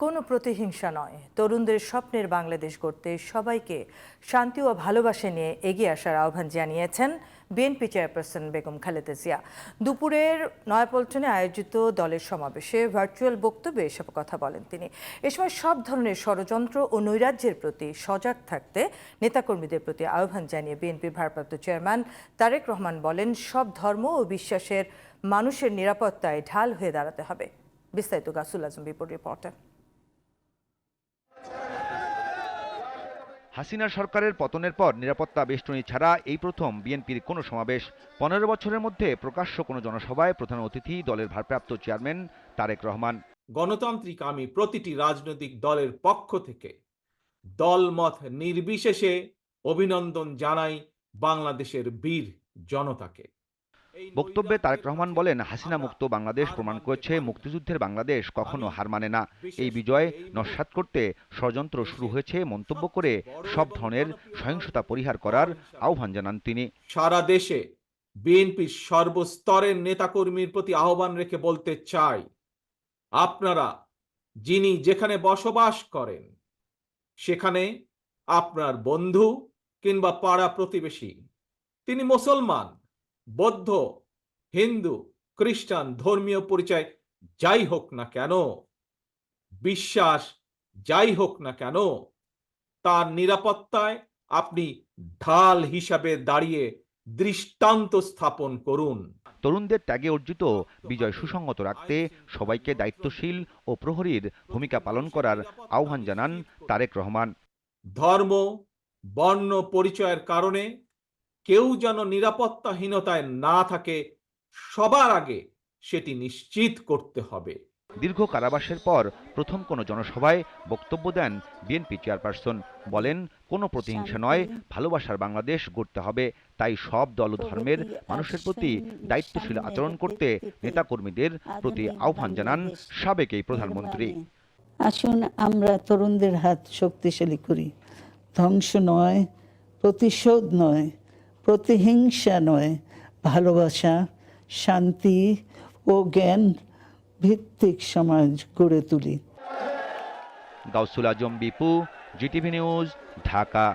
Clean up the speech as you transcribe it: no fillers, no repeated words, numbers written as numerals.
কোনো প্রতিহিংসা নয়, তরুণদের স্বপ্নের বাংলাদেশ গড়তে সবাইকে শান্তি ও ভালোবাসা নিয়ে এগিয়ে আসার আহ্বান জানিয়েছেন বিএনপি চেয়ারপারসন বেগম খালেদা জিয়া। দুপুরের নয়াপল্টনে আয়োজিত দলের সমাবেশে ভার্চুয়াল বক্তব্যে এসব কথা বলেন তিনি। এ সময় সব ধরনের ষড়যন্ত্র ও নৈরাজ্যের প্রতি সজাগ থাকতে নেতাকর্মীদের প্রতি আহ্বান জানিয়ে বিএনপির ভারপ্রাপ্ত চেয়ারম্যান তারেক রহমান বলেন, সব ধর্ম ও বিশ্বাসের মানুষের নিরাপত্তায় ঢাল হয়ে দাঁড়াতে হবে। বিস্তারিত গাসুল আজম বিপুল রিপোর্টে। হাসিনা সরকারের পতনের পর নিরাপত্তা বেষ্টনী ছাড়া এই প্রথম বিএনপির কোনো সমাবেশ। 15 বছরের মধ্যে প্রকাশ্য কোনো জনসভায় প্রধান অতিথি দলের ভারপ্রাপ্ত চেয়ারম্যান তারেক রহমান। গণতান্ত্রিক আমি প্রতিটি রাজনৈতিক দলের পক্ষ থেকে দলমত নির্বিশেষে অভিনন্দন জানাই বাংলাদেশের বীর জনতাকে। বক্তব্যে তারেক রহমান বলেন, হাসিনা মুক্ত বাংলাদেশ প্রমাণ করেছে মুক্তিযুদ্ধের বাংলাদেশ কখনো হার মানে না। এই বিজয় নস্যাৎ করতে ষড়যন্ত্র শুরু হয়েছে মন্তব্য করে সব ধরনের সহিংসতা পরিহার করার আহ্বান জানান তিনি। সারা দেশে বিএনপির সর্বস্তরের নেতাকর্মীর প্রতি আহ্বান রেখে বলতে চাই, আপনারা যিনি যেখানে বসবাস করেন সেখানে আপনার বন্ধু কিংবা পাড়া প্রতিবেশী, তিনি মুসলমান, বৌদ্ধ, হিন্দু, খ্রিস্টান, ধর্মীয় পরিচয় যাই হোক না কেন, বিশ্বাস যাই হোক না কেন, তার নিরাপত্তায় আপনি ঢাল হিসাবে দাঁড়িয়ে দৃষ্টান্ত স্থাপন করুন। তরুণদের ত্যাগে অর্জিত বিজয় সুসংহত রাখতে সবাইকে দায়িত্বশীল ও প্রহরীর ভূমিকা পালন করার আহ্বান জানান তারেক রহমান। ধর্ম, বর্ণ পরিচয়ের কারণে কেউ যেন নিরাপত্তাহীনতায় না থাকে, সবার আগে সেটি নিশ্চিত করতে হবে। দীর্ঘ কারাবাসের পর প্রথম কোনো জনসভায় বক্তব্য দেন বিএনপি চেয়ারপারসন। বলেন, কোনো প্রতিহিংসা নয়, ভালোবাসার বাংলাদেশ গড়তে হবে। তাই সব দল ও ধর্মের মানুষের প্রতি দায়িত্বশীল আচরণ করতে নেতাকর্মীদের প্রতি আহ্বান জানান সাবেক এই প্রধানমন্ত্রী। আসুন আমরা তরুণদের হাত শক্তিশালী করি। ধ্বংস নয়, প্রতিশোধ নয়, প্রতিহিংসা নয়, ভালোবাসা, শান্তি ও জ্ঞান ভিত্তিক সমাজ গড়ে তুলি। গাউসুল আজম বিপু, জিটিভি নিউজ, ঢাকা।